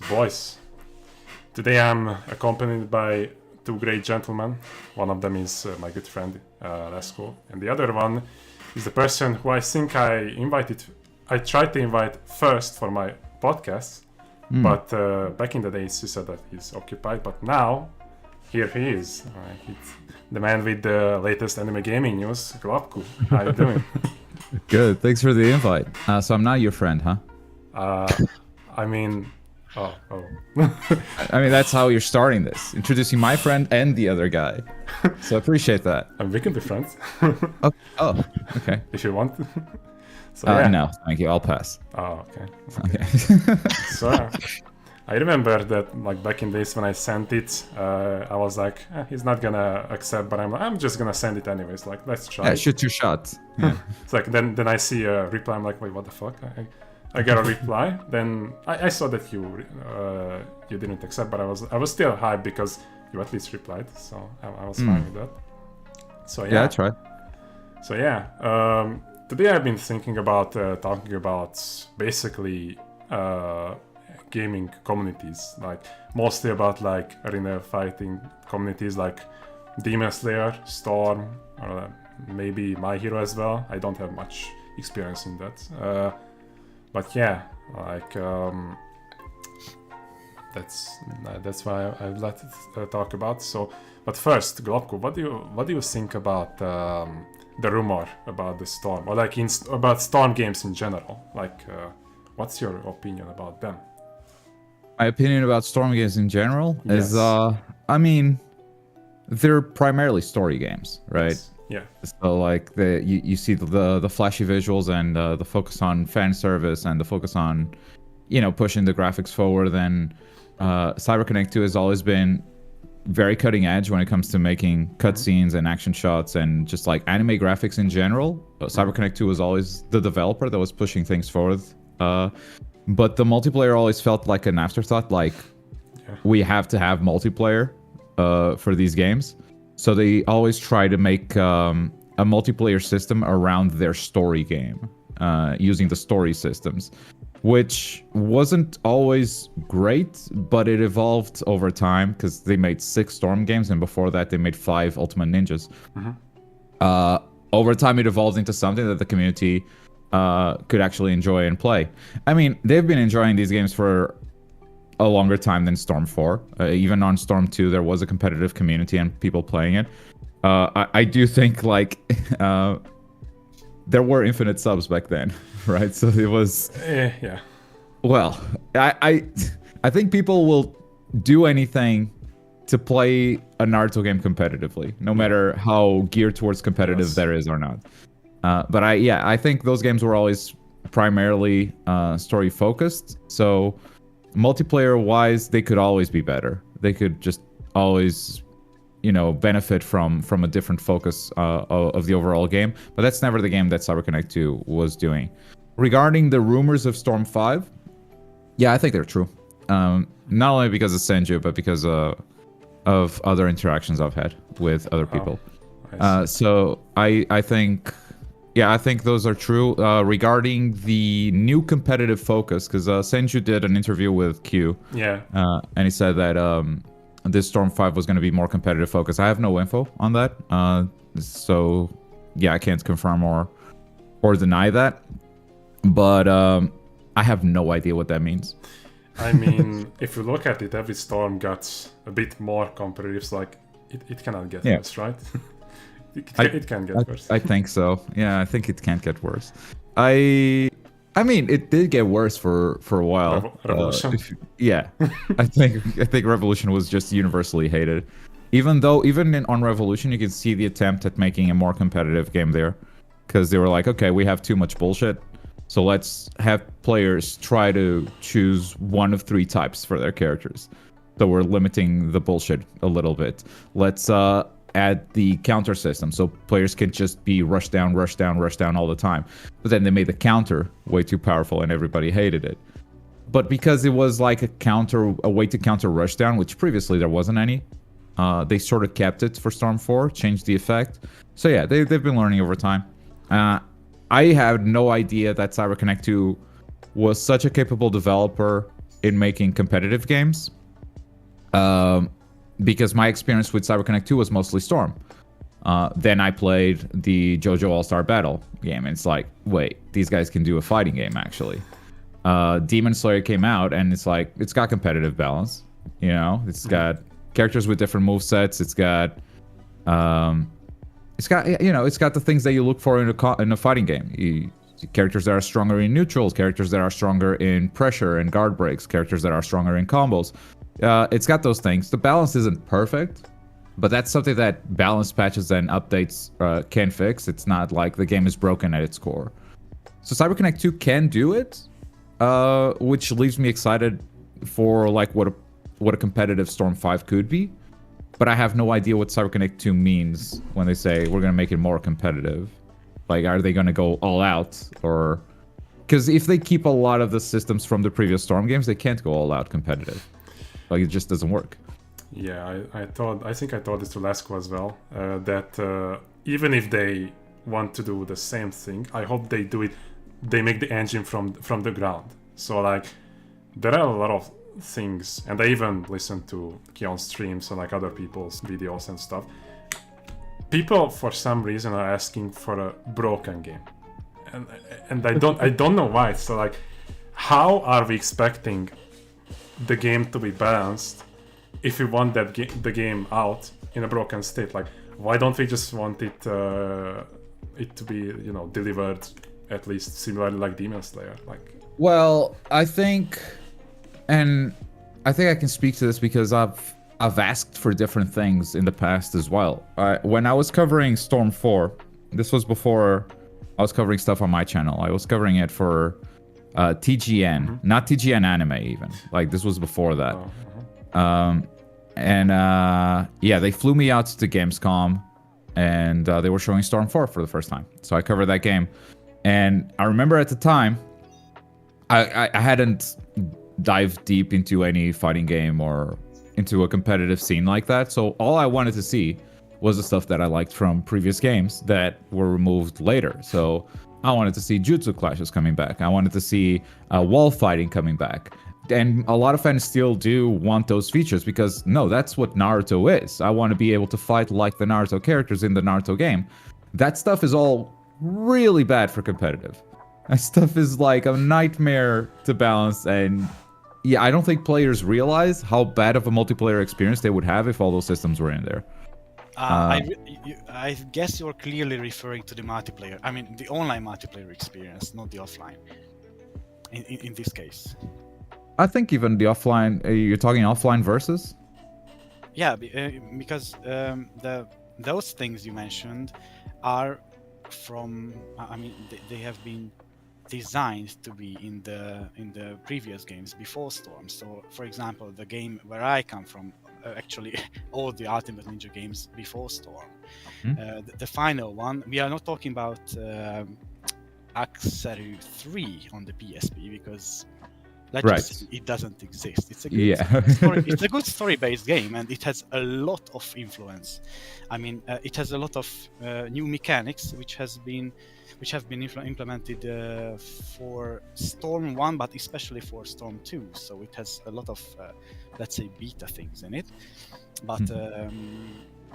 So boys, today I'm accompanied by two great gentlemen. One of them is my good friend Lesko, and the other one is the person who I think I tried to invite first for my podcast, but back in the days he said that he's occupied, but now here he is. It's the man with the latest anime gaming news, Globku. How you doing? Good, thanks for the invite. So I'm not your friend, huh? I mean, oh. I mean, that's how you're starting this. Introducing my friend and the other guy. So I appreciate that. And we can be friends. Oh, okay. If you want. So, yeah. No, thank you. I'll pass. Oh, okay. Okay. So, I remember that, like, back in days when I sent it, I was like, he's not gonna accept, but I'm just gonna send it anyways. Like, let's try. Yeah, shoot your shot. Yeah. It's like, then I see a reply. I'm like, wait, what the fuck? I got a reply. Then I saw that you didn't accept, but I was still hyped because you at least replied. So I was fine with that. So yeah, that's right. So yeah, today I've been thinking about talking about basically gaming communities, like mostly about like arena fighting communities like Demon Slayer, Storm, or maybe My Hero as well. I don't have much experience in that. But yeah, like that's why I'd like to talk about. So, but first, Globku, what do you think about the rumor about the Storm, or like about Storm games in general? Like, what's your opinion about them? My opinion about Storm games in general is, I mean, they're primarily story games, right? Yes. Yeah. So like you see the flashy visuals and the focus on fan service and the focus on, pushing the graphics forward. And CyberConnect 2 has always been very cutting edge when it comes to making cutscenes and action shots and just like anime graphics in general. CyberConnect 2 was always the developer that was pushing things forward. But the multiplayer always felt like an afterthought. Like we have to have multiplayer for these games. So they always try to make a multiplayer system around their story game, using the story systems, which wasn't always great, but it evolved over time because they made 6 Storm games, and before that they made 5 Ultimate Ninjas. Over time it evolved into something that the community could actually enjoy and play. I mean, they've been enjoying these games for a longer time than Storm 4. Even on Storm 2, there was a competitive community and people playing it. I do think, like, there were infinite subs back then, right? So it was... yeah. Well, I think people will do anything to play a Naruto game competitively, no matter how geared towards competitive that is or not. But I think those games were always primarily story-focused, so... multiplayer-wise, they could always be better. They could just always, benefit from a different focus of the overall game. But that's never the game that CyberConnect 2 was doing. Regarding the rumors of Storm 5, yeah, I think they're true. Not only because of Senju, but because of other interactions I've had with other people. So I think... yeah, I think those are true. Regarding the new competitive focus, because Senju did an interview with Q. Yeah. And he said that this Storm 5 was going to be more competitive focus. I have no info on that. So, yeah, I can't confirm or deny that. But I have no idea what that means. I mean, if you look at it, every Storm got a bit more competitive. So, like, it cannot get worse, right? It can get worse. I think so. Yeah, I think it can't get worse. I mean, it did get worse for a while. Revolution. Yeah, I think Revolution was just universally hated. Even on Revolution, you can see the attempt at making a more competitive game there, because they were like, okay, we have too much bullshit, so let's have players try to choose one of 3 types for their characters. So we're limiting the bullshit a little bit. Let's add the counter system so players can just be rush down all the time. But then they made the counter way too powerful and everybody hated it. But because it was like a way to counter rush down, which previously there wasn't any, they sort of kept it for Storm 4, changed the effect. So yeah, they've been learning over time. I had no idea that CyberConnect 2 was such a capable developer in making competitive games. Because my experience with CyberConnect 2 was mostly Storm. Then I played the JoJo All-Star Battle game, and it's like, wait, these guys can do a fighting game, actually. Demon Slayer came out, and it's like, it's got competitive balance, you know? It's got characters with different movesets, it's got, it's got the things that you look for in a fighting game. Characters that are stronger in neutrals, characters that are stronger in pressure and guard breaks, characters that are stronger in combos. It's got those things. The balance isn't perfect, but that's something that balance patches and updates can fix. It's not like the game is broken at its core. So CyberConnect 2 can do it, which leaves me excited for like what a competitive Storm 5 could be. But I have no idea what CyberConnect 2 means when they say we're going to make it more competitive. Like, are they going to go all out? Or because if they keep a lot of the systems from the previous Storm games, they can't go all out competitive. Like, it just doesn't work. Yeah, I think I told this to Lesko as well, that even if they want to do the same thing, I hope they do it, they make the engine from the ground. So like, there are a lot of things, and I even listen to Keon's streams and like other people's videos and stuff. People for some reason are asking for a broken game, and I don't know why. So like, how are we expecting the game to be balanced if we want that the game out in a broken state? Like, why don't we just want it to be, you know, delivered at least similarly like Demon Slayer? Like, well, I think I can speak to this because I've asked for different things in the past as well. When I was covering Storm 4, this was before I was covering stuff on my channel. I was covering it for TGN, not TGN Anime even. Like, this was before that. They flew me out to Gamescom, and they were showing Storm 4 for the first time. So I covered that game, and I remember at the time, I hadn't dived deep into any fighting game or into a competitive scene like that. So all I wanted to see was the stuff that I liked from previous games that were removed later. So I wanted to see jutsu clashes coming back. I wanted to see wall fighting coming back. And a lot of fans still do want those features because, no, that's what Naruto is. I want to be able to fight like the Naruto characters in the Naruto game. That stuff is all really bad for competitive. That stuff is like a nightmare to balance, and yeah, I don't think players realize how bad of a multiplayer experience they would have if all those systems were in there. I guess you're clearly referring to the multiplayer. I mean, the online multiplayer experience, not the offline. In this case, I think even the offline. You're talking offline versus. Yeah, because those things you mentioned are from. I mean, they have been designed to be in the previous games before Storm. So, for example, the game where I come from, actually all the Ultimate Ninja games before Storm. The final one, we are not talking about Akaru 3 on the PSP because just say it doesn't exist. It's a good it's a good story-based game, and it has a lot of influence. I mean, it has a lot of new mechanics which have been implemented for Storm 1, but especially for Storm 2. So it has a lot of, let's say, beta things in it. But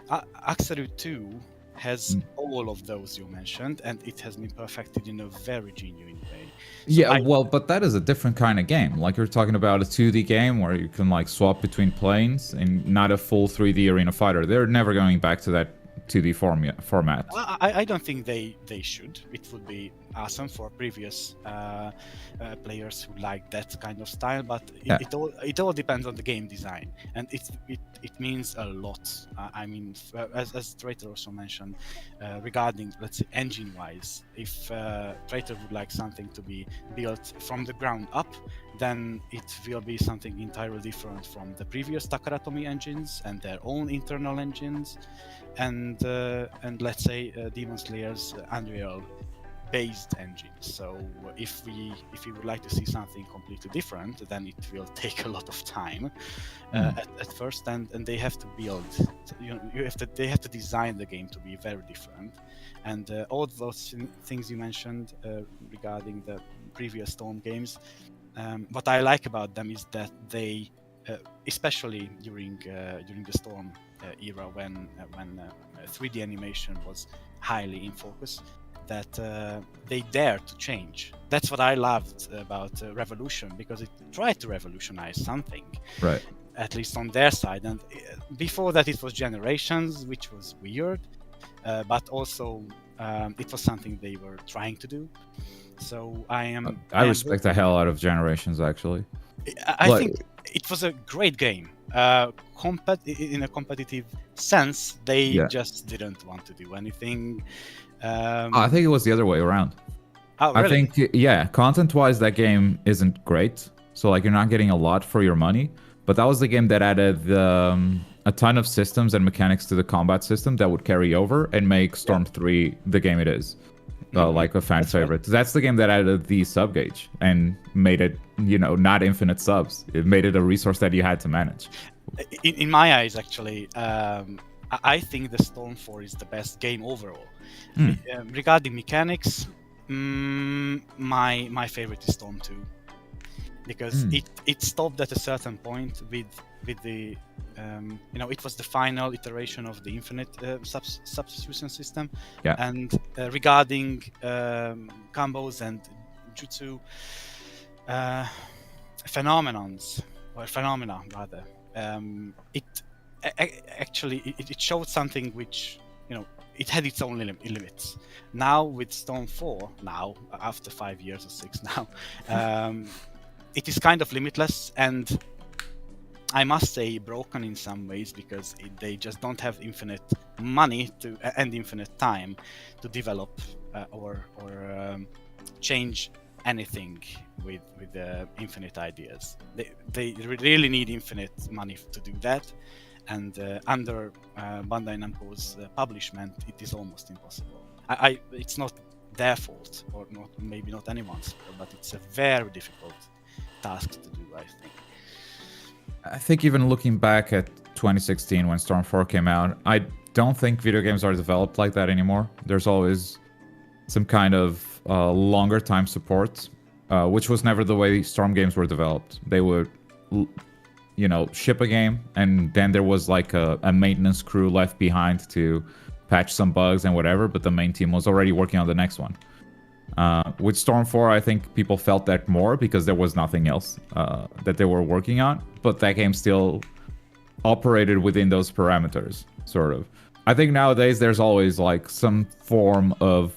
Akaru 2 has all of those you mentioned, and it has been perfected in a very genuine way. So but that is a different kind of game. Like, you're talking about a 2D game where you can like swap between planes and not a full 3D arena fighter. They're never going back to that 2D format. I don't think they should. It would be awesome for previous players who like that kind of style, but it all depends on the game design, and it means a lot. I mean, as Traitor also mentioned, regarding, let's say, engine-wise, if Traitor would like something to be built from the ground up, then it will be something entirely different from the previous Takaratomi engines and their own internal engines, and let's say Demon Slayer's Unreal based engine. So if we would like to see something completely different, then it will take a lot of time at first, and they have to build. They have to design the game to be very different, and all those things you mentioned regarding the previous Storm games what I like about them is that they, especially during the Storm era, when 3D animation was highly in focus, that they dare to change. That's what I loved about Revolution, because it tried to revolutionize something, Right. at least on their side. And before that, it was Generations, which was weird, but also it was something they were trying to do. So I respect the hell out of Generations, actually. I think it was a great game. In a competitive sense, they just didn't want to do anything. I think it was the other way around. Oh, really? I think, yeah, content-wise, that game isn't great. So, like, you're not getting a lot for your money. But that was the game that added a ton of systems and mechanics to the combat system that would carry over and make Storm 3 the game it is. Like a fan favorite. Right. That's the game that added the sub gauge and made it, not infinite subs. It made it a resource that you had to manage. In my eyes, actually, I think the Storm 4 is the best game overall. Regarding mechanics, my favorite is Storm 2, because it stopped at a certain point with the it was the final iteration of the infinite substitution system. Yeah. And regarding combos and jutsu phenomena rather, it actually showed something which it had its own limits. Now with Storm 4, after 5 years or 6 now, it is kind of limitless, and I must say broken in some ways, because they just don't have infinite money and infinite time to develop or change anything with the infinite ideas. They really need infinite money to do that, and under Bandai Namco's publishment, it is almost impossible. It's not their fault, or maybe not anyone's fault, but it's a very difficult task to do, I think. I think even looking back at 2016 when Storm 4 came out, I don't think video games are developed like that anymore. There's always some kind of longer time support, which was never the way Storm games were developed. They would, ship a game, and then there was like a maintenance crew left behind to patch some bugs and whatever, but the main team was already working on the next one. With Storm 4, I think people felt that more because there was nothing else that they were working on, but that game still operated within those parameters, sort of. I think nowadays there's always like some form of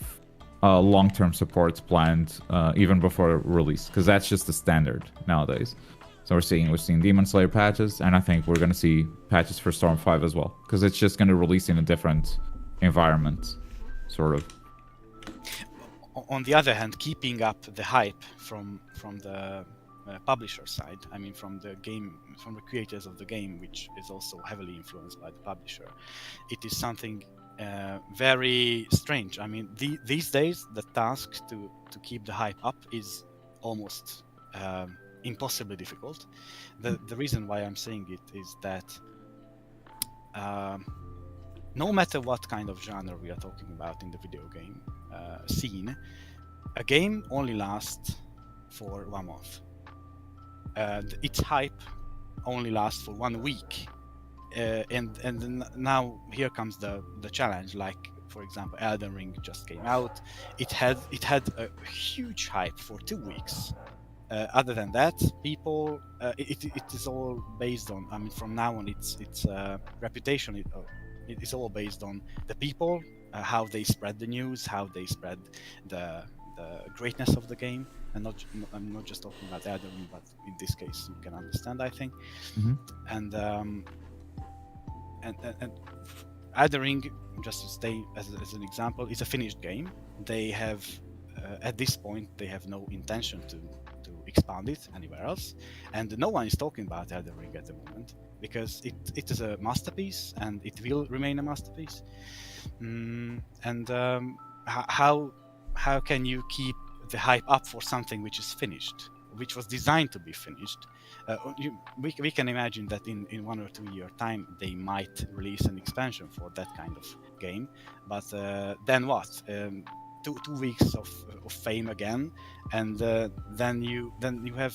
long-term support planned even before release, because that's just the standard nowadays. So we're seeing Demon Slayer patches, and I think we're going to see patches for Storm 5 as well, because it's just going to release in a different environment, sort of. On the other hand, keeping up the hype from the publisher side, I mean from the creators of the game, which is also heavily influenced by the publisher, it is something very strange. I mean, these days the task to keep the hype up is almost impossibly difficult. The reason why I'm saying it is that no matter what kind of genre we are talking about in the video game scene, a game only lasts for 1 month. Its hype only lasts for 1 week, and now here comes the challenge. Like, for example, Elden Ring just came out. It had a huge hype for 2 weeks. Other than that, people, it is all based on. I mean, from now on, its reputation. It is all based on the people, how they spread the news, how they spread the greatness of the game, and I'm not just talking about Elden Ring, but in this case, you can understand, I think. Mm-hmm. And Elden Ring, just to stay as an example, is a finished game. They have at this point they have no intention to expand it anywhere else, and no one is talking about Elden Ring at the moment, because it is a masterpiece and it will remain a masterpiece. How can you keep the hype up for something which is finished, which was designed to be finished? We can imagine that in 1 or 2 year time they might release an expansion for that kind of game, but then what? two weeks of fame again, and then you have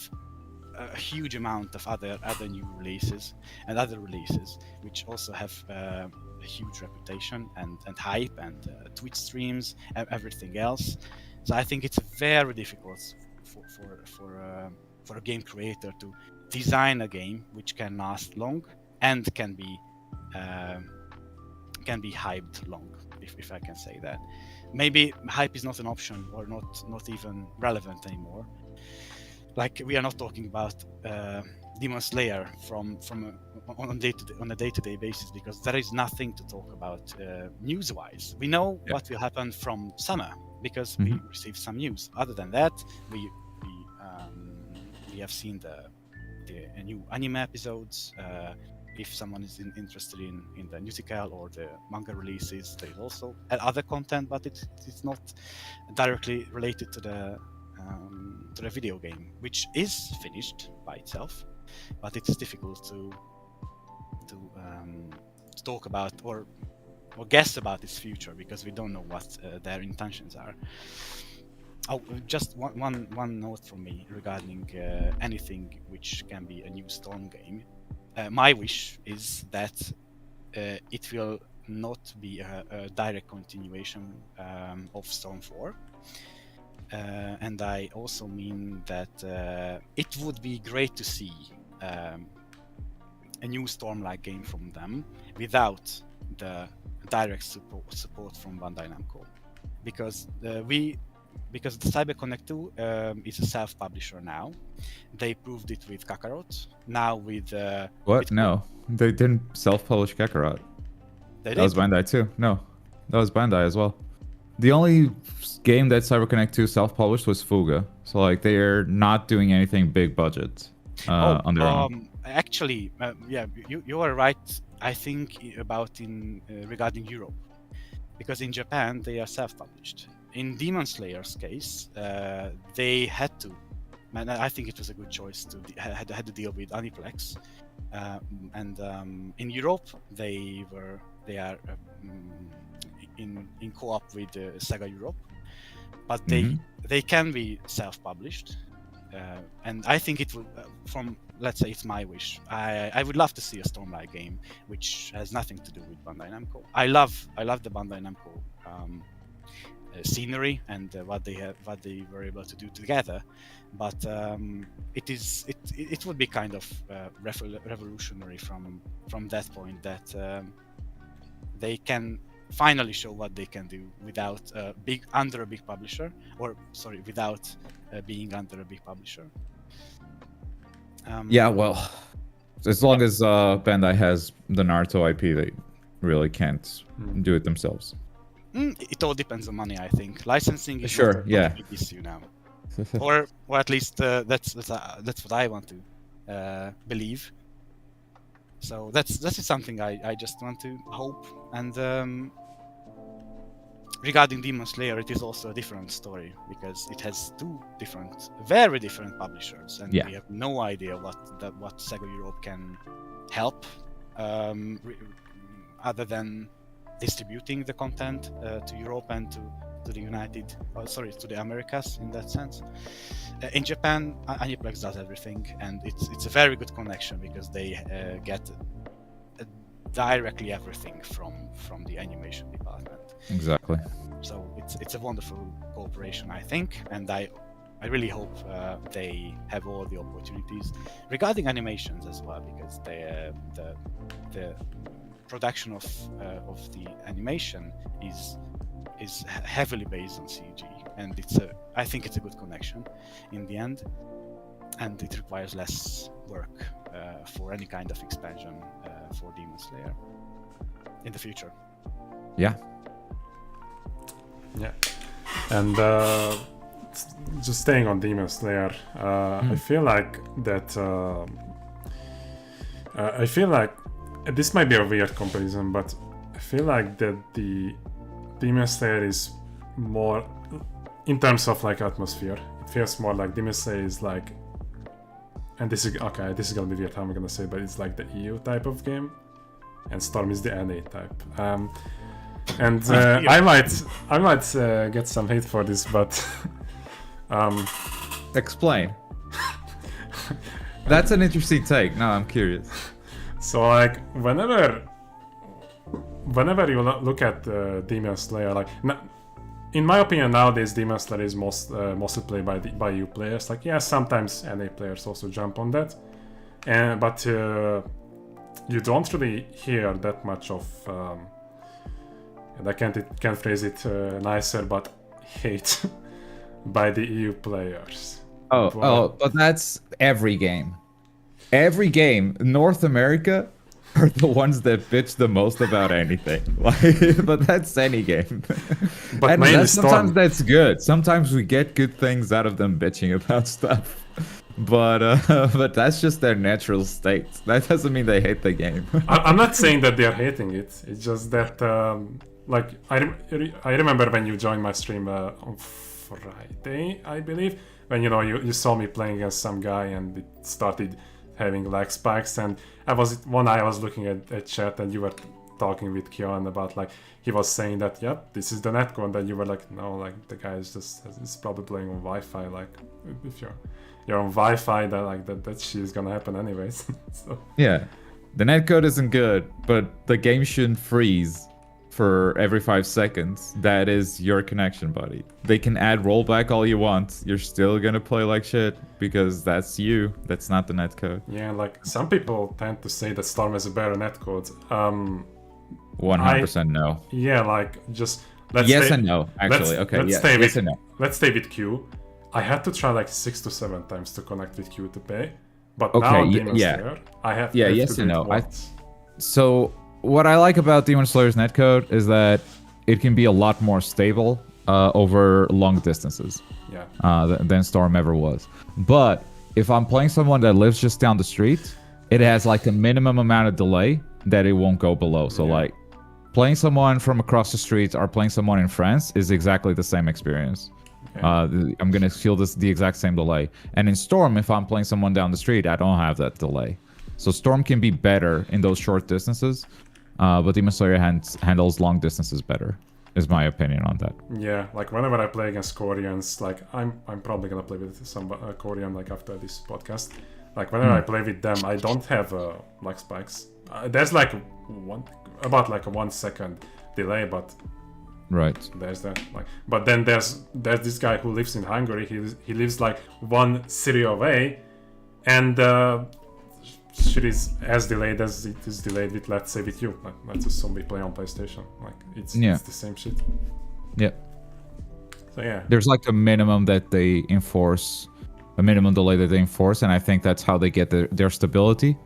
a huge amount of other new releases and other releases which also have a huge reputation and hype and Twitch streams, everything else. So I think it's very difficult for a game creator to design a game which can last long and can be hyped long, if I can say that. Maybe hype is not an option or not even relevant anymore. Like, we are not talking about Demon Slayer on a day-to-day basis, because there is nothing to talk about news-wise. We know what will happen from summer because we received some news. Other than that, we have seen the new anime episodes. If someone is interested in the musical or the manga releases, there is also other content, but it's not directly related to the video game, which is finished by itself, but it's difficult to talk about or guess about its future because we don't know what their intentions are. Oh, just one note from me regarding anything which can be a new Storm game. My wish is that it will not be a direct continuation of Storm 4. And I also mean that it would be great to see a new Storm-like game from them without the direct support from Bandai Namco, because the CyberConnect 2 is a self-publisher now. They proved it with Kakarot. Now with what? No, they didn't self-publish Kakarot. That was Bandai too. No, that was Bandai as well. The only game that CyberConnect 2 self-published was Fuga. So like they're not doing anything big budget on their own. Actually, yeah, you are right. I think about regarding Europe, because in Japan they are self-published. In Demon Slayer's case, they had to, and I think it was a good choice to had to deal with Aniplex, and in Europe they are in co-op with Sega Europe, but they can be self-published, and I think it will. From, let's say, it's my wish. I would love to see a Storm-like game which has nothing to do with Bandai Namco. I love the Bandai Namco scenery and what they were able to do together, but it would be kind of revolutionary from that point, that they can finally show what they can do without under a big publisher, without being under a big publisher. Yeah, well, as long as Bandai has the Naruto IP, they really can't do it themselves. It all depends on money, I think. Licensing is not a big issue now, or at least that's what I want to believe. So that's something I just want to hope. And regarding Demon Slayer, it is also a different story because it has two very different publishers, and we have no idea what Sega Europe can help, other than distributing the content to Europe and to the Americas in that sense. In Japan, Aniplex does everything, and it's a very good connection because they get directly everything from the animation department. Exactly. So it's a wonderful cooperation, I think, and I really hope they have all the opportunities regarding animations as well, because the production of the animation is heavily based on CG, and I think it's a good connection in the end, and it requires less work for any kind of expansion for Demon Slayer in the future. Yeah, and just staying on Demon Slayer, I feel like that. I feel like this might be a weird comparison, but I feel like that the Demon Slayer is more, in terms of like atmosphere, it feels more like Demon Slayer is like, and this is gonna be weird how I'm gonna say, but it's like the EU type of game, and Storm is the NA type. And I might get some hate for this, but Explain. That's an interesting take. No, I'm curious. So like whenever you look at Demon Slayer, like in my opinion nowadays Demon Slayer is mostly played by you players. Like yeah, sometimes NA players also jump on that, but you don't really hear that much of. And I can't phrase it nicer, but hate by the EU players. But that's every game. Every game, North America are the ones that bitch the most about anything. Like, but that's any game. But and mainly sometimes Storm. that's good. Sometimes we get good things out of them bitching about stuff. But that's just their natural state. That doesn't mean they hate the game. I'm not saying that they're hating it. It's just that, like, I remember when you joined my stream on Friday, I believe, when you saw me playing against some guy and it started having lag spikes, and I was looking at chat and you were talking with Kion about, like, he was saying that this is the netcode, and you were like, no, like the guy is probably playing on Wi-Fi. Like if you're on Wi-Fi, that shit is gonna happen anyways. So. Yeah, the netcode isn't good, but the game shouldn't freeze for every 5 seconds. That is your connection, buddy. They can add rollback all you want. You're still gonna play like shit because that's you. That's not the netcode. Yeah, like some people tend to say that Storm has a better netcode. 100% no. Yeah, like just yes and no. Actually, okay. Yes and no. Let's stay with Q. I had to try like 6 to 7 times to connect with Q to pay, but now Demon Slayer, I have yes to and do no. it once. So what I like about Demon Slayer's netcode is that it can be a lot more stable over long distances than Storm ever was. But if I'm playing someone that lives just down the street, it has like a minimum amount of delay that it won't go below. So like playing someone from across the street or playing someone in France is exactly the same experience. Okay. I'm gonna feel the exact same delay. And in Storm, if I'm playing someone down the street, I don't have that delay. So Storm can be better in those short distances, but Demon Slayer handles long distances better, is my opinion on that. Yeah, like whenever I play against Koreans, like I'm probably gonna play with some Korean like after this podcast. Like whenever I play with them, I don't have lag spikes. There's like about a 1 second delay, but right, there's that. Like, but then there's this guy who lives in Hungary. He lives like 1 city away, and shit is as delayed as it is delayed with, let's say, with you. Like, let's assume we play on PlayStation. Like it's the same shit. Yeah. So yeah, there's like a minimum that they enforce, a minimum delay that they enforce, and I think that's how they get their stability.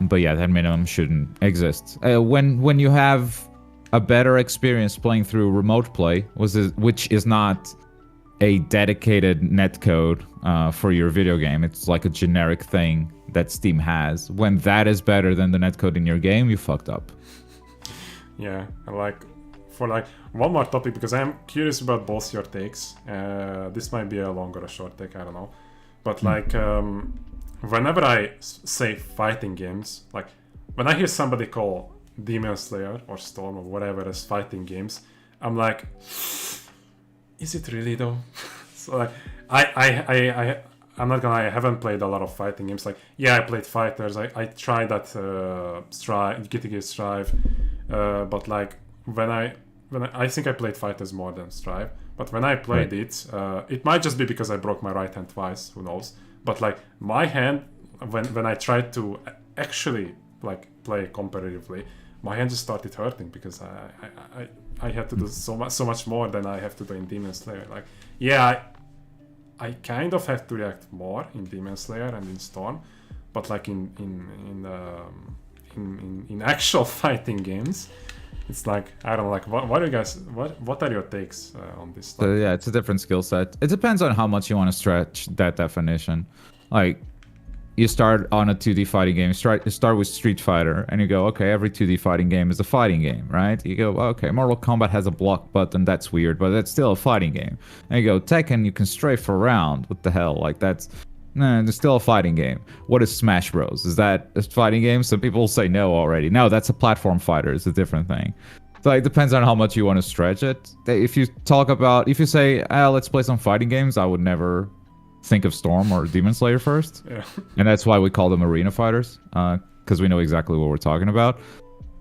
But yeah, that minimum shouldn't exist. When you have a better experience playing through remote play, which is not a dedicated netcode for your video game. It's like a generic thing that Steam has. When that is better than the netcode in your game, you fucked up. Yeah, and like for like one more topic, because I'm curious about both your takes. This might be a long or a short take, I don't know. But like whenever I say fighting games, like when I hear somebody call Demon Slayer or Storm or whatever as fighting games, I'm like, is it really though? So like I'm not gonna lie, I haven't played a lot of fighting games. Like yeah, I played FighterZ. I tried that Guilty Gear Strive, but like when I think I played FighterZ more than Strive. But when I played it might just be because I broke my right hand twice. Who knows? But like my hand, when I tried to actually like play competitively, my hand just started hurting because I had to do so much more than I have to do in Demon Slayer. Like yeah, I kind of have to react more in Demon Slayer and in Storm, but like in actual fighting games, it's like I don't know, like what are you guys, what are your takes on this stuff? Yeah, it's a different skill set. It depends on how much you want to stretch that definition. Like you start on a 2D fighting game, you start with Street Fighter, and you go, okay, every 2D fighting game is a fighting game, right? You go, okay, Mortal Kombat has a block button, that's weird, but that's still a fighting game. And you go, Tekken, you can strafe around, what the hell? Like it's still a fighting game. What is Smash Bros? Is that a fighting game? Some people say no already. No, that's a platform fighter, it's a different thing. So it depends on how much you want to stretch it. If you say, let's play some fighting games, I would never think of Storm or Demon Slayer first. Yeah. And that's why we call them arena fighters, because we know exactly what we're talking about.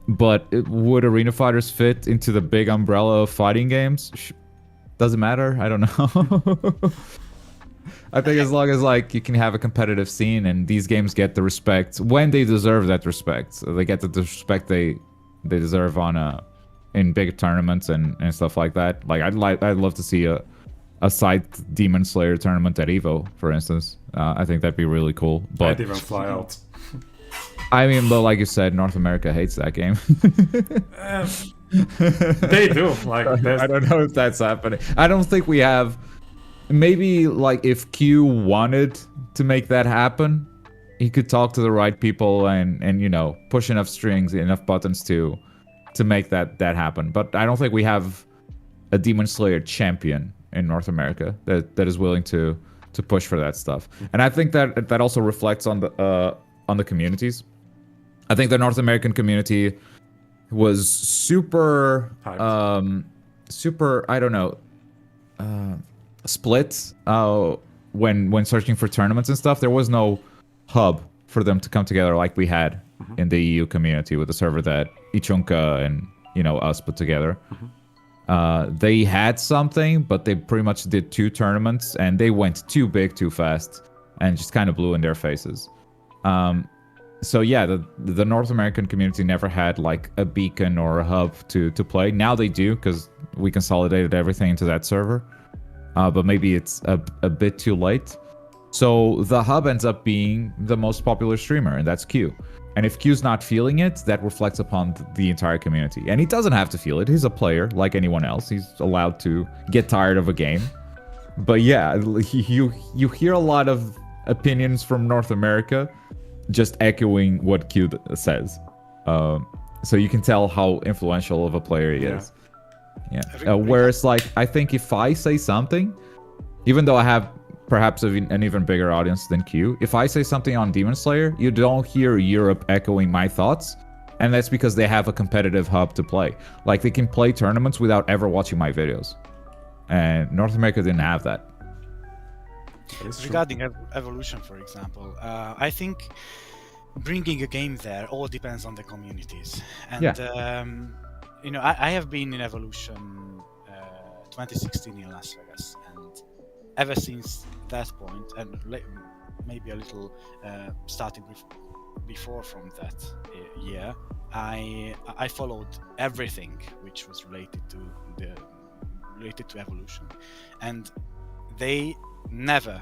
But would arena fighters fit into the big umbrella of fighting games? Doesn't matter. I don't know. I think as long as like you can have a competitive scene and these games get the respect when they deserve that respect, so they get the respect they deserve in big tournaments and stuff like that. Like I'd love to see a side Demon Slayer tournament at Evo, for instance. I think that'd be really cool. But I'd even fly out. I mean, but like you said, North America hates that game. They do. Like I don't know if that's happening. I don't think we have. Maybe like if Q wanted to make that happen, he could talk to the right people and you know push enough strings, enough buttons to make that happen. But I don't think we have a Demon Slayer champion in North America that is willing to push for that stuff. And I think that also reflects on the communities. I think the North American community was super I don't know, split when searching for tournaments and stuff. There was no hub for them to come together like we had in the EU community with the server that Ichunka and you know us put together. They had something, but they pretty much did 2 tournaments and they went too big too fast and just kind of blew in their faces. So yeah, the North American community never had like a beacon or a hub to play. Now they do, because we consolidated everything into that server. But maybe it's a bit too late. So the hub ends up being the most popular streamer, and that's Q. And if Q's not feeling it, that reflects upon the entire community. And he doesn't have to feel it. He's a player like anyone else. He's allowed to get tired of a game. But yeah, you hear a lot of opinions from North America just echoing what Q says. So you can tell how influential of a player he is. Yeah. Whereas, like, I think if I say something, even though I have perhaps an even bigger audience than Q, if I say something on Demon Slayer, you don't hear Europe echoing my thoughts. And that's because they have a competitive hub to play. Like, they can play tournaments without ever watching my videos. And North America didn't have that. Regarding evolution, for example, I think bringing a game there all depends on the communities. And you know, I have been in Evolution 2016 in Las Vegas, and ever since that point, and maybe a little starting before from that year, I followed everything which was related to Evolution, and they never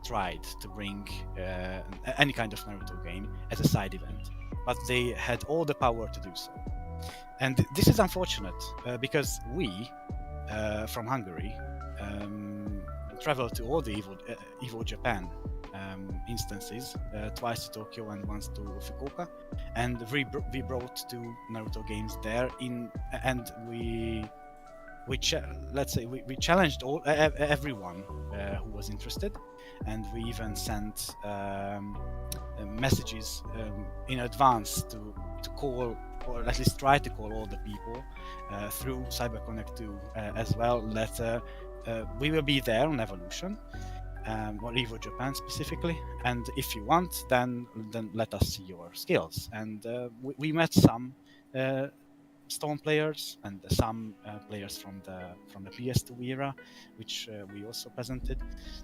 tried to bring any kind of Naruto game as a side event, but they had all the power to do so. And this is unfortunate because we, from Hungary, traveled to all the Evo Japan instances, twice to Tokyo and once to Fukuoka, and we brought 2 Naruto games there and we challenged everyone who was interested, and we even sent messages in advance to call, or at least try to call, all the people through CyberConnect 2 as well, that we will be there on Evolution, or Evo Japan specifically, and if you want, then let us see your skills. And we met some Storm players and some players from the PS2 era, which we also presented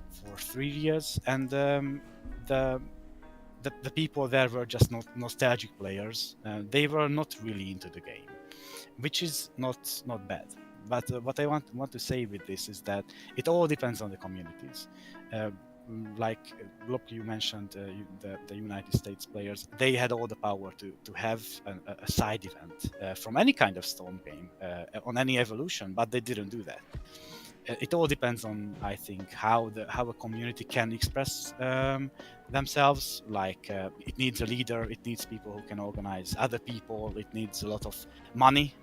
for 3 years, and the people there were just nostalgic players. They were not really into the game, which is not bad. But what I want to say with this is that it all depends on the communities. Like Globku, you mentioned the United States players. They had all the power to have a side event from any kind of Storm game on any Evolution, but they didn't do that. It all depends on, I think, how a community can express themselves. Like it needs a leader, it needs people who can organize other people, it needs a lot of money,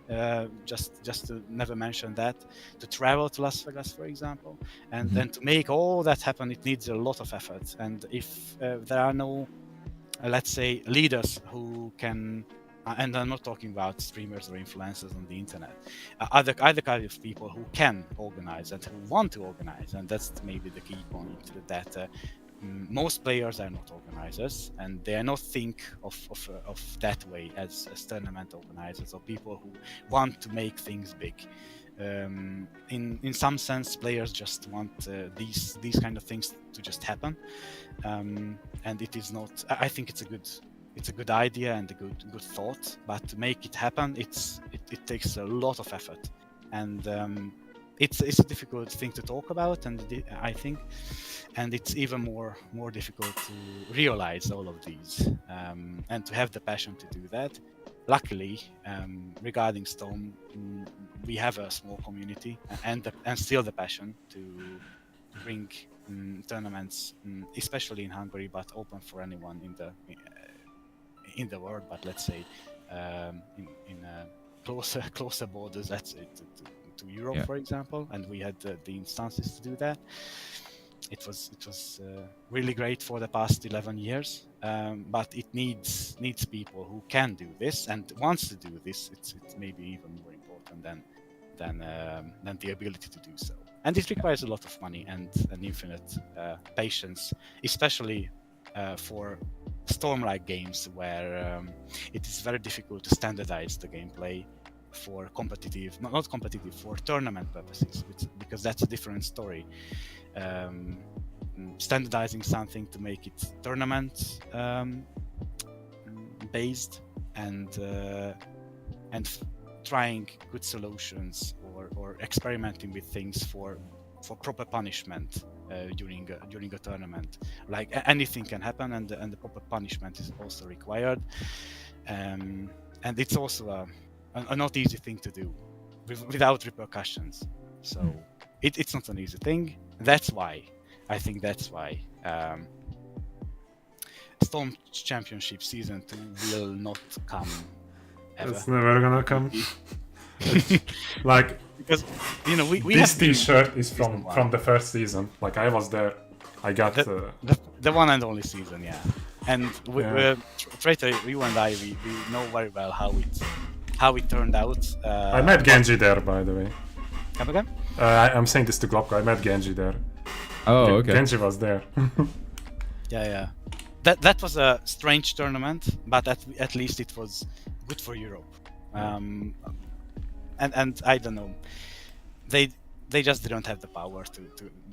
just to never mention that, to travel to Las Vegas, for example, and then to make all that happen, it needs a lot of effort. And if there are no, let's say, leaders who can and I'm not talking about streamers or influencers on the internet, other kind of people who can organize and who want to organize, and that's maybe the key point, that most players are not organizers, and they are not think of that way as tournament organizers or people who want to make things big. In some sense, players just want these kind of things to just happen, and it is not. I think it's a good idea and a good thought, but to make it happen, it takes a lot of effort, and it's a difficult thing to talk about, and I think, and it's even more difficult to realize all of these, and to have the passion to do that. Luckily, regarding Storm, we have a small community and still the passion to bring tournaments, especially in Hungary, but open for anyone in the world. But let's say in closer borders, that's it, to Europe, for example, and we had the instances to do that. It was really great for the past 11 years, but it needs people who can do this and wants to do this. It's maybe even more important than the ability to do so. And it requires a lot of money and an infinite patience, especially for Storm-like games where it is very difficult to standardize the gameplay for competitive, not competitive, for tournament purposes, because that's a different story. Standardizing something to make it tournament based and trying good solutions or experimenting with things for proper punishment during a tournament. Like anything can happen, and the proper punishment is also required, and it's also a not easy thing to do without repercussions. So it's not an easy thing. I think that's why Storm Championship Season 2 will not come ever. It's never gonna come. Like, because we this T-shirt is from the first season. Like, I was there. I got the one and only season, yeah. And Traitor, you and I, we know very well how it turned out. I met Genji there, by the way. Come again? I'm saying this to Globku. I met Genji there. Oh, okay. Genji was there. Yeah. That was a strange tournament, but at least it was good for Europe. And I don't know, they just didn't have the power to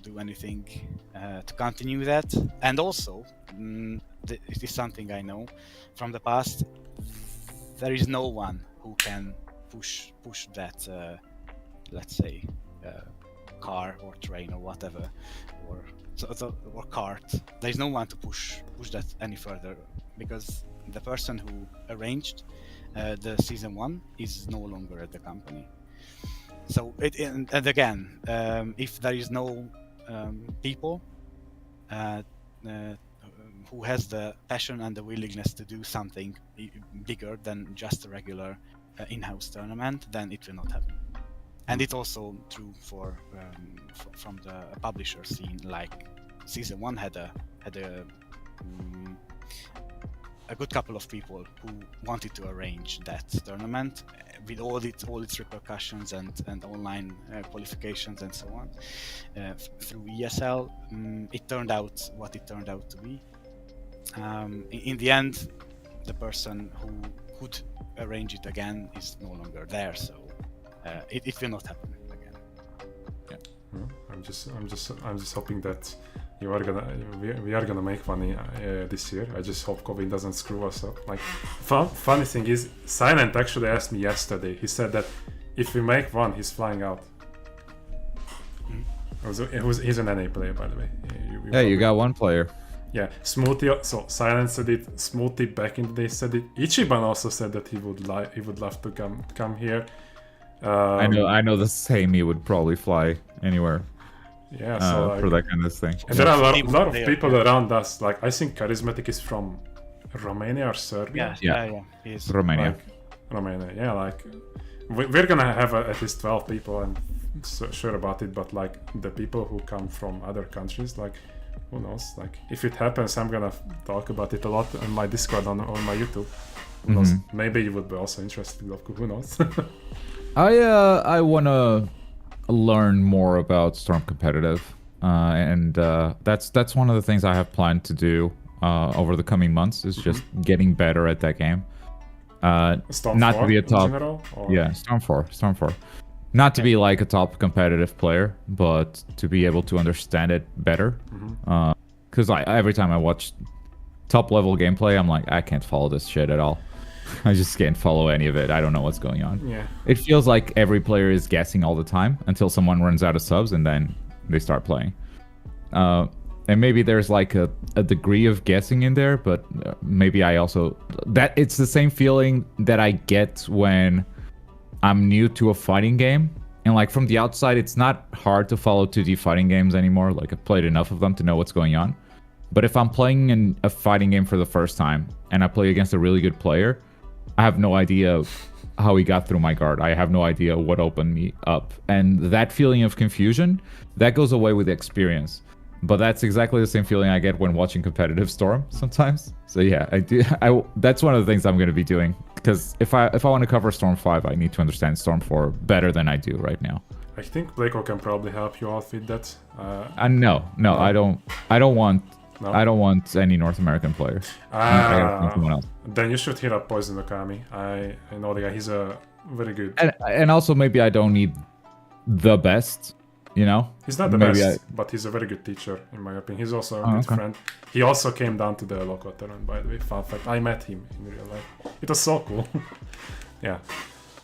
do anything to continue that. And also, it is something I know from the past. There is no one who can push that, let's say, car or train or whatever, or cart. There is no one to push that any further, because the person who arranged the season 1 is no longer at the company. So and again, if there is no people who has the passion and the willingness to do something bigger than just a regular in-house tournament, then it will not happen. And it's also true from the publisher scene. Like season 1 had a good couple of people who wanted to arrange that tournament with all its repercussions and online qualifications and so on through ESL. It turned out what it turned out to be. In the end, the person who could arrange it again is no longer there, so it will not happen again. Yeah. I'm just hoping that we are gonna make money this year. I just hope COVID doesn't screw us up. Like, funny thing is, Silent actually asked me yesterday. He said that if we make one, he's flying out. He's an NA player, by the way. You got one player. Yeah, Smoothie. So Silent said it. Smoothie back in the day said it. Ichiban also said that he would love to come here. I know the same. He would probably fly anywhere. Yeah, so for that kind of thing. And there are a lot of people around us. Like, I think Charismatic is from Romania or Serbia. Yeah. He's Romania. Romania. Yeah, like we're gonna have at least 12 people, and sure about it. But like the people who come from other countries, like, who knows? Like, if it happens, I'm gonna talk about it a lot on my Discord or my YouTube. Who knows? Maybe you would be also interested in Globku. Who knows? I wanna learn more about Storm competitive, and that's one of the things I have planned to do over the coming months. Is just getting better at that game. Storm not 4 to be a top. in general, or? Yeah, Storm 4. Not to be like a top competitive player, but to be able to understand it better. Because every time I watch top level gameplay, I'm like, I can't follow this shit at all. I just can't follow any of it. I don't know what's going on. Yeah. It feels like every player is guessing all the time until someone runs out of subs and then they start playing. And maybe there's like a degree of guessing in there, but maybe I also... It's the same feeling that I get when I'm new to a fighting game. And like from the outside, it's not hard to follow 2D fighting games anymore. Like I've played enough of them to know what's going on. But if I'm playing in a fighting game for the first time and I play against a really good player, I have no idea how he got through my guard. I have no idea what opened me up. And that feeling of confusion, that goes away with the experience. But that's exactly the same feeling I get when watching competitive Storm sometimes. So yeah, that's one of the things I'm going to be doing. Because if I want to cover Storm 5, I need to understand Storm 4 better than I do right now. I think Blako can probably help you out with that. No, I don't want any North American player. I gotta find someone else. Then you should hit up Poison Hinokami. I know the guy. He's a very good. And also maybe I don't need the best. You know, he's not the best, but he's a very good teacher in my opinion. He's also a good friend. He also came down to the local tournament, by the way. Fun fact: I met him in real life. It was so cool. Yeah.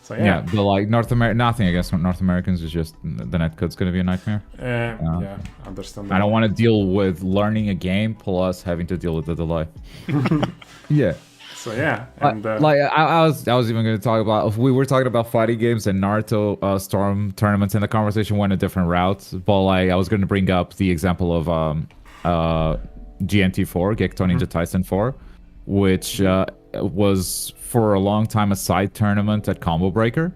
So yeah. But like nothing against North Americans is just the netcode's gonna be a nightmare. Yeah, understand. I don't want to deal with learning a game plus having to deal with the delay. Yeah. So yeah, and like I was even going to talk about, we were talking about fighting games and Naruto Storm tournaments, and the conversation went a different route. But like I was going to bring up the example of GNT4, Gekto Ninja Tyson 4, which was for a long time a side tournament at Combo Breaker.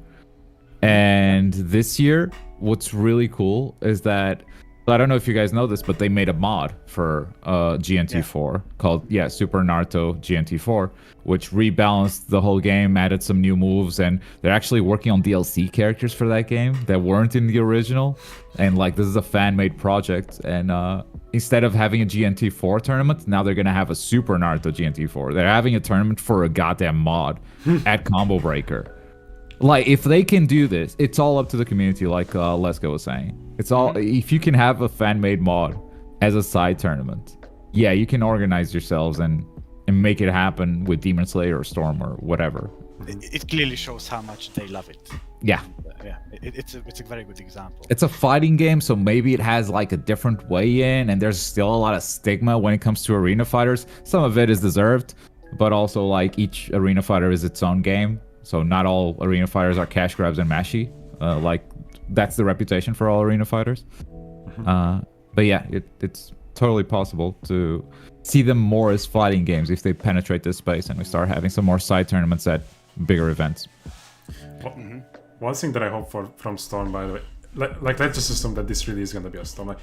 And this year, what's really cool is that, I don't know if you guys know this, but they made a mod for GNT4 called Super Naruto GNT4, which rebalanced the whole game, added some new moves, and they're actually working on DLC characters for that game that weren't in the original. And like this is a fan-made project, and instead of having a GNT4 tournament, now they're gonna have a Super Naruto GNT4. They're having a tournament for a goddamn mod at Combo Breaker. Like, if they can do this, it's all up to the community, like Lesko was saying. It's all, if you can have a fan-made mod as a side tournament, yeah, you can organize yourselves and make it happen with Demon Slayer or Storm or whatever. It clearly shows how much they love it. Yeah. It's a very good example. It's a fighting game, so maybe it has like a different way in, and there's still a lot of stigma when it comes to arena fighters. Some of it is deserved, but also like each arena fighter is its own game. So not all arena fighters are cash grabs and mashy. Like that's the reputation for all arena fighters. But yeah, it's totally possible to see them more as fighting games if they penetrate this space and we start having some more side tournaments at bigger events. One thing that I hope for from Storm, by the way, like let's just assume that this really is gonna be a Storm. Like,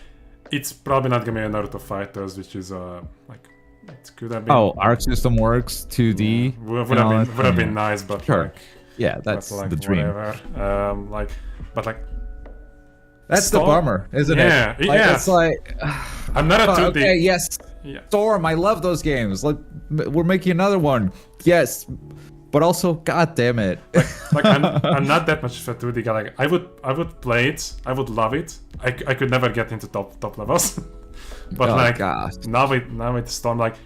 it's probably not gonna be a Naruto FighterZ, which is like. It could have been. Oh, Arc System Works 2D. Would have been nice, but sure. Like, yeah, that's like, the dream. Whatever. But like. That's Storm, the bummer, isn't it? Yeah. It's like. I'm not a 2D. Okay, yes. Yeah. Storm, I love those games. Like, we're making another one. Yes, but also, god damn it. Like I'm not that much of a 2D guy. Like I would play it. I would love it. I could never get into top levels. But now with Storm, like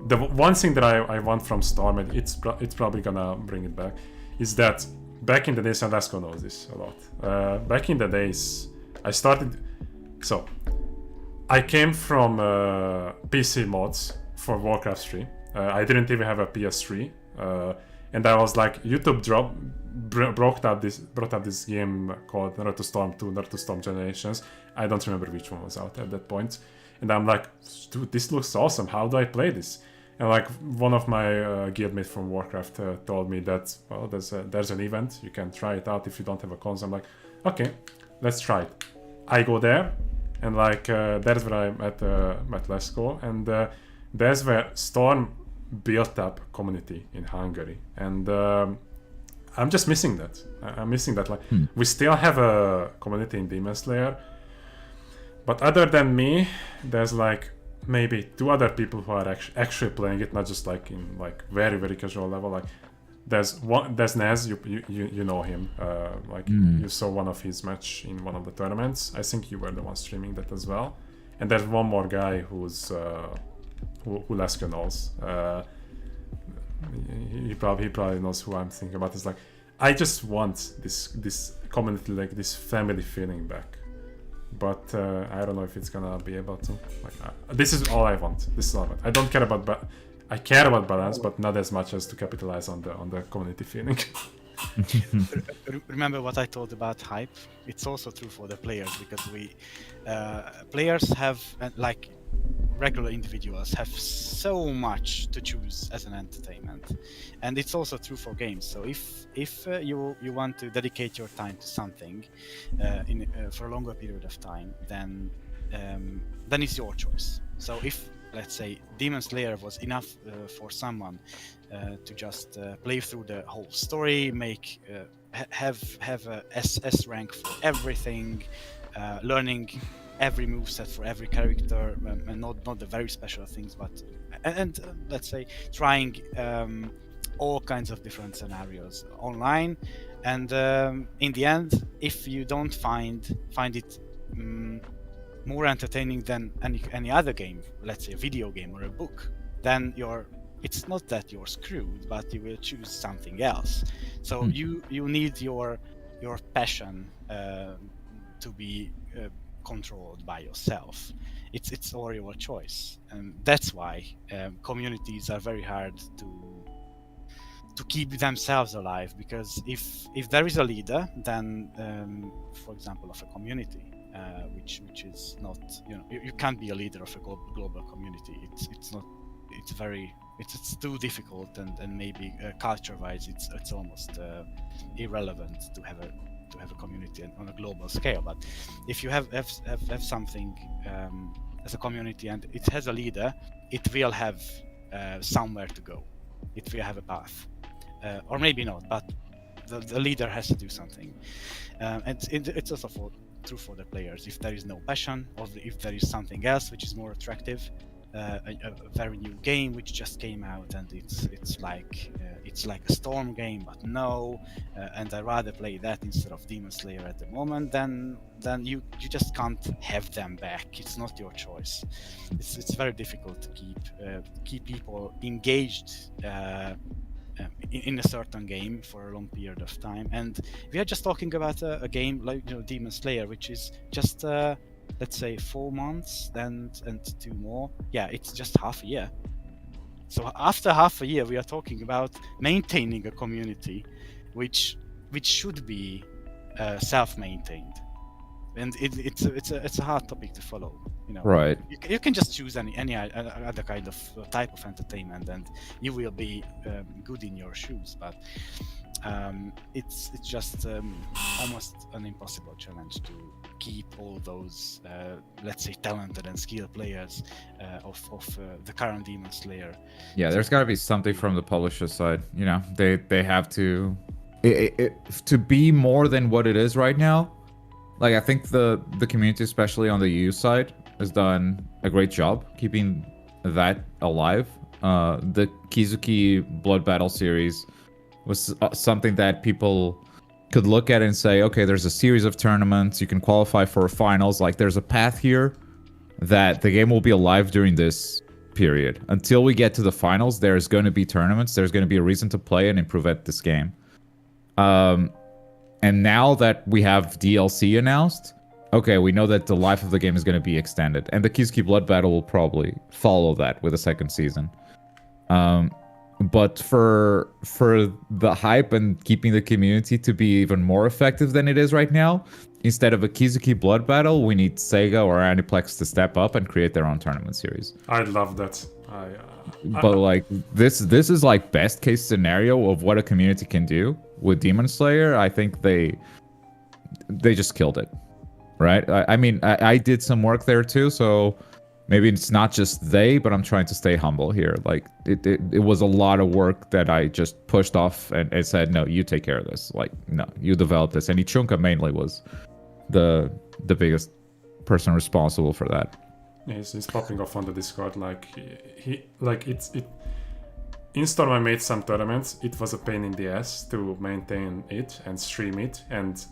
the one thing that I want from Storm, and it's probably gonna bring it back, is that back in the days, and Lesko knows this a lot. Back in the days, I came from PC mods for Warcraft 3. I didn't even have a PS3, and I was like, YouTube brought up this game called Naruto Storm 2, Naruto Storm Generations. I don't remember which one was out at that point. And I'm like, dude, this looks awesome. How do I play this? And like one of my guildmates from Warcraft told me that, well, there's an event. You can try it out if you don't have a console. I'm like, okay, let's try it. I go there, and like that's where I met Lesko, and that's where Storm built up community in Hungary, and I'm just missing that. I'm missing that. Like we still have a community in Demon Slayer, but other than me, there's like maybe 2 other people who are actually playing it, not just like in like very very casual level. Like there's Nez, you know him. You saw one of his match in one of the tournaments. I think you were the one streaming that as well. And there's one more guy who's who Lesko knows. He probably knows who I'm thinking about. It's like I just want this community, like this family feeling back. But I don't know if it's gonna be able to. Like this is all I want. This is all I want. I don't care about I care about balance, but not as much as to capitalize on the community feeling. Remember what I told about hype? It's also true for the players, because players have, like regular individuals, have so much to choose as an entertainment, and it's also true for games. So if you want to dedicate your time to something for a longer period of time, then it's your choice. So if, let's say, Demon Slayer was enough for someone to just play through the whole story, have a SS rank for everything, learning every moveset for every character, and not the very special things, but let's say trying all kinds of different scenarios online, and in the end, if you don't find it more entertaining than any other game, let's say a video game or a book, then it's not that you're screwed, but you will choose something else. So you need your passion to be controlled by yourself. It's all your choice, and that's why communities are very hard to keep themselves alive, because if there is a leader, then for example of a community, which is not, you can't be a leader of a global community. It's too difficult, and maybe culture-wise it's almost irrelevant to have a community on a global scale. But if you have something as a community and it has a leader, it will have somewhere to go. It will have a path, or maybe not, but the leader has to do something. And it's also true for the players. If there is no passion, or if there is something else which is more attractive, a very new game which just came out, and it's like a Storm game, but and I rather play that instead of Demon Slayer at the moment, then you just can't have them back. It's not your choice. It's very difficult to keep people engaged in a certain game for a long period of time. And we are just talking about a game like Demon Slayer, which is just let's say 4 months and 2 more. Yeah, it's just half a year. So after half a year, we are talking about maintaining a community which should be self-maintained, and it's a hard topic to follow. Right. You can just choose any other kind of type of entertainment, and you will be good in your shoes. But it's just almost an impossible challenge to keep all those let's say talented and skilled players of the current Demon Slayer. Yeah, there's got to be something from the publisher side. They have to to be more than what it is right now. Like, I think the community, especially on the EU side, has done a great job keeping that alive. The Kizuki Blood Battle series was something that people could look at and say, okay, there's a series of tournaments, you can qualify for finals, like there's a path here that the game will be alive during this period. Until we get to the finals, there's going to be tournaments, there's going to be a reason to play and improve at this game. And now that we have DLC announced, okay, we know that the life of the game is going to be extended, and the Kizuki Blood Battle will probably follow that with a second season. But for the hype and keeping the community to be even more effective than it is right now, instead of a Kizuki Blood Battle, we need Sega or Aniplex to step up and create their own tournament series. I love that. But like this is like best case scenario of what a community can do with Demon Slayer. I think they just killed it, right? I mean, I did some work there too, so maybe it's not just they, but I'm trying to stay humble here. Like it was a lot of work that I just pushed off and said, no, you take care of this. Like, no, you develop this. And Ichunka mainly was the biggest person responsible for that. Yeah, he's popping off on the Discord. Like he like it. In Storm, I made some tournaments. It was a pain in the ass to maintain it and stream it, and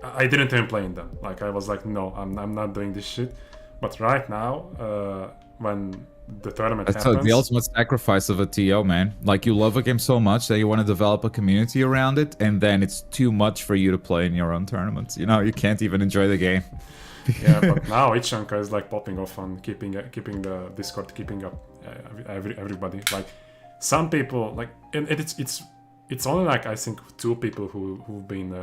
I didn't even play in them. Like I was like, no, I'm not doing this shit. But right now, when the tournament That's happens, the ultimate sacrifice of a TO, man. Like you love a game so much that you want to develop a community around it, and then it's too much for you to play in your own tournaments. You know, you can't even enjoy the game. Yeah, but now Ichunka is like popping off on keeping the Discord, keeping up everybody. Like some people, like, and it's only like I think 2 people who've been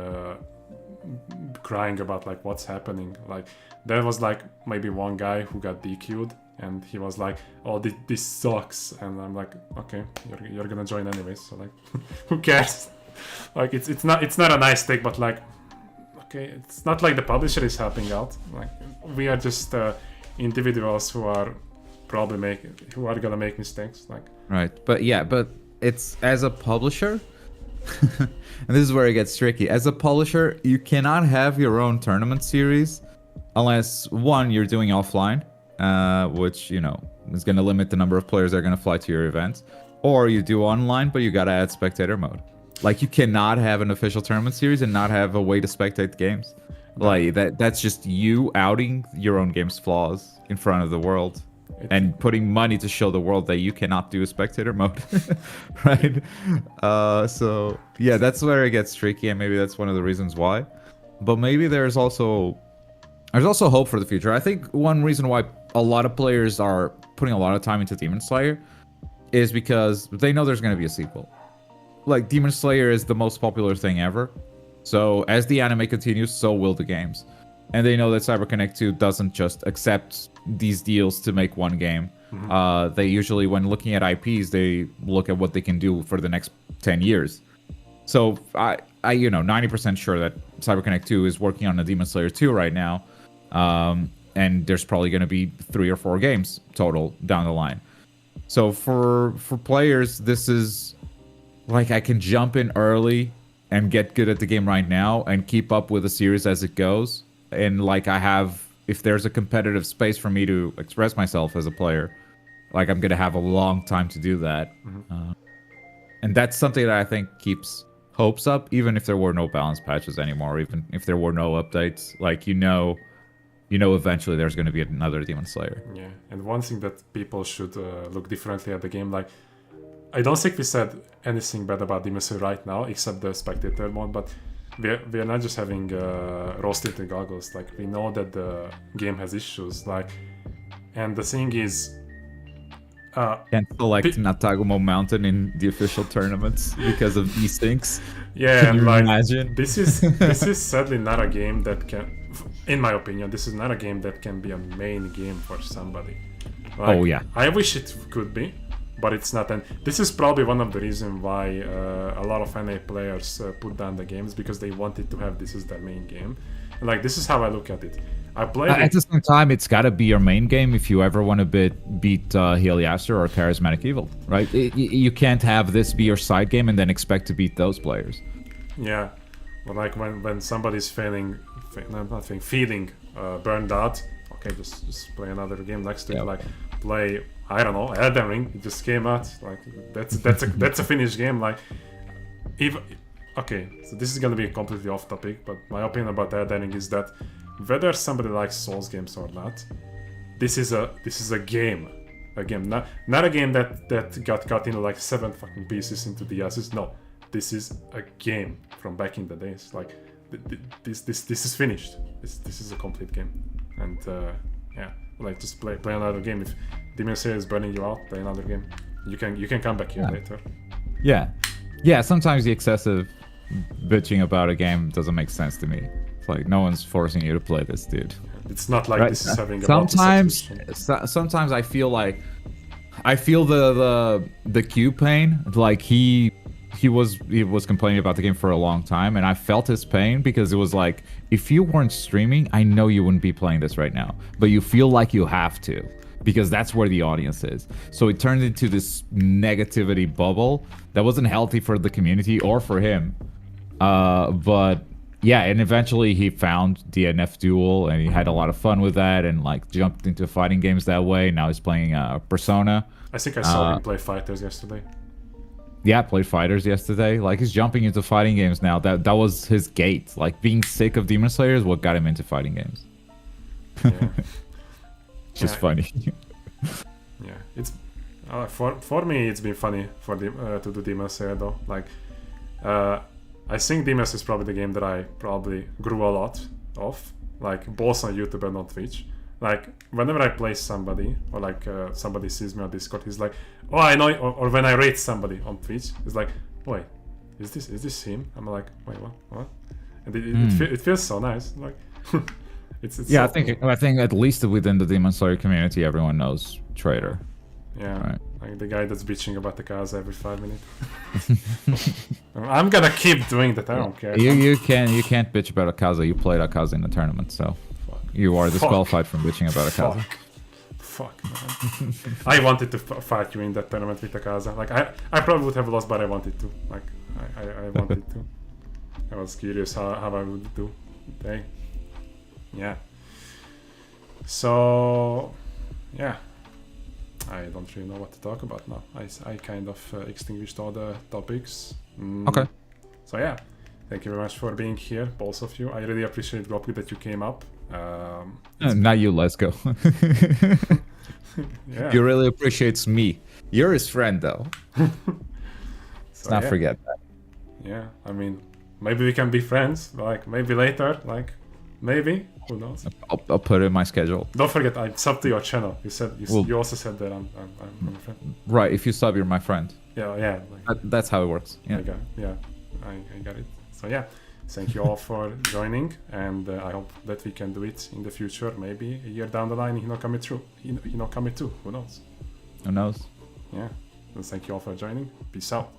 crying about like what's happening. Like there was like maybe one guy who got DQ'd, and he was like, "Oh, this sucks," and I'm like, "Okay, you're gonna join anyways, so like, who cares?" Like it's not a nice take, but like, okay, it's not like the publisher is helping out. Like we are just individuals who are probably gonna make mistakes. Like right, but it's as a publisher. And this is where it gets tricky. As a publisher, you cannot have your own tournament series unless, one, you're doing offline, which, you know, is going to limit the number of players that are going to fly to your events, or you do online, but you got to add spectator mode. Like, you cannot have an official tournament series and not have a way to spectate games. Like, that's just you outing your own game's flaws in front of the world. And putting money to show the world that you cannot do a spectator mode, right? So yeah, that's where it gets tricky, and maybe that's one of the reasons why. But maybe there's also hope for the future. I think one reason why a lot of players are putting a lot of time into Demon Slayer is because they know there's going to be a sequel. Like Demon Slayer is the most popular thing ever, so as the anime continues, so will the games. And they know that CyberConnect 2 doesn't just accept these deals to make one game. Mm-hmm. They usually, when looking at IPs, they look at what they can do for the next 10 years. So I 90% sure that CyberConnect 2 is working on a Demon Slayer 2 right now. And there's probably going to be 3 or 4 games total down the line. So for players, this is like I can jump in early and get good at the game right now and keep up with the series as it goes. And like if there's a competitive space for me to express myself as a player, like I'm gonna have a long time to do that. Mm-hmm. And that's something that I think keeps hopes up, even if there were no balance patches anymore, even if there were no updates. Like you know eventually there's gonna be another Demon Slayer. Yeah, and one thing that people should look differently at the game, like I don't think we said anything bad about Demon Slayer right now, except the spectator mode, but we are not just having rose-tinted goggles. Like we know that the game has issues. Like, and the thing is, can't select Natagumo Mountain in the official tournaments because of these things. Yeah, can you like, imagine? This is sadly not a game that can, in my opinion, this is not a game that can be a main game for somebody. Like, oh yeah, I wish it could be. But it's not, and this is probably one of the reasons why a lot of NA players put down the games, because they wanted to have this as their main game. And like this is how I look at it. I played at the same time, it's got to be your main game if you ever want to beat Heliaster or Charismatic Evil, right? You can't have this be your side game and then expect to beat those players. Yeah, but like when somebody's feeling burned out, okay, just play another game next to it. Like play, I don't know, Elden Ring. It just came out. Like that's a finished game. Like okay, so this is gonna be completely off topic, but my opinion about Elden Ring is that whether somebody likes Souls games or not, this is a game. A game, not a game that got cut into like 7 fucking pieces into DLCs. No, this is a game from back in the days. Like this is finished. This is a complete game, and yeah, like just play another game. If Demon Slayer is burning you out, play another game. You can come back here later. Yeah. Sometimes the excessive bitching about a game doesn't make sense to me. It's like no one's forcing you to play this, dude. It's not like this is having. Sometimes I feel the Q pain. Like he was complaining about the game for a long time, and I felt his pain because it was like, if you weren't streaming, I know you wouldn't be playing this right now, but you feel like you have to. because that's where the audience is. So it turned into this negativity bubble that wasn't healthy for the community or for him. But yeah, and eventually he found DNF Duel and he had a lot of fun with that and like jumped into fighting games that way. Now he's playing Persona. I think I saw him play FighterZ yesterday. Yeah, played FighterZ yesterday. Like, he's jumping into fighting games now. That was his gate. Like, being sick of Demon Slayer is what got him into fighting games. Yeah. Just funny. Yeah, it's for me it's been funny for to do Demon Slayer though. Like, I think Demon Slayer is probably the game that I probably grew a lot of. Like, both on YouTube and on Twitch. Like, whenever I play somebody, or like somebody sees me on Discord, he's like, "Oh, I know," or when I rate somebody on Twitch, he's like, "Wait, is this him?" I'm like, "Wait, what?" And it feels so nice. Like, it's yeah. so I think at least within the Demon Slayer community, everyone knows Trader. Yeah, right. Like the guy that's bitching about the cars every 5 minutes. I'm gonna keep doing that. I don't care. You can't bitch about Akaza. You played Akaza in the tournament, so you are disqualified from bitching about Akaza. Fuck, man. I wanted to fight you in that tournament with Akaza. Like, I probably would have lost, but I wanted to. Like, I wanted to. I was curious how I would do. Okay. Yeah. So, yeah. I don't really know what to talk about now. I kind of extinguished all the topics. Okay. So yeah, thank you very much for being here, both of you. I really appreciate, Globku, that you came up. Not you, let's go. Yeah. You really appreciates me. You're his friend, though. So, Let's not forget that. Yeah, I mean, maybe we can be friends. Like, maybe later. Like, maybe. Who knows? I'll put it in my schedule. Don't forget, I subbed to your channel. You also said that I'm a friend. Right, if you sub, you're my friend. Yeah. Like, That's how it works. Yeah. I got it. So yeah, thank you all for joining, and I hope that we can do it in the future, maybe a year down the line in Hinokami 2. Who knows? Who knows? Yeah. So thank you all for joining. Peace out.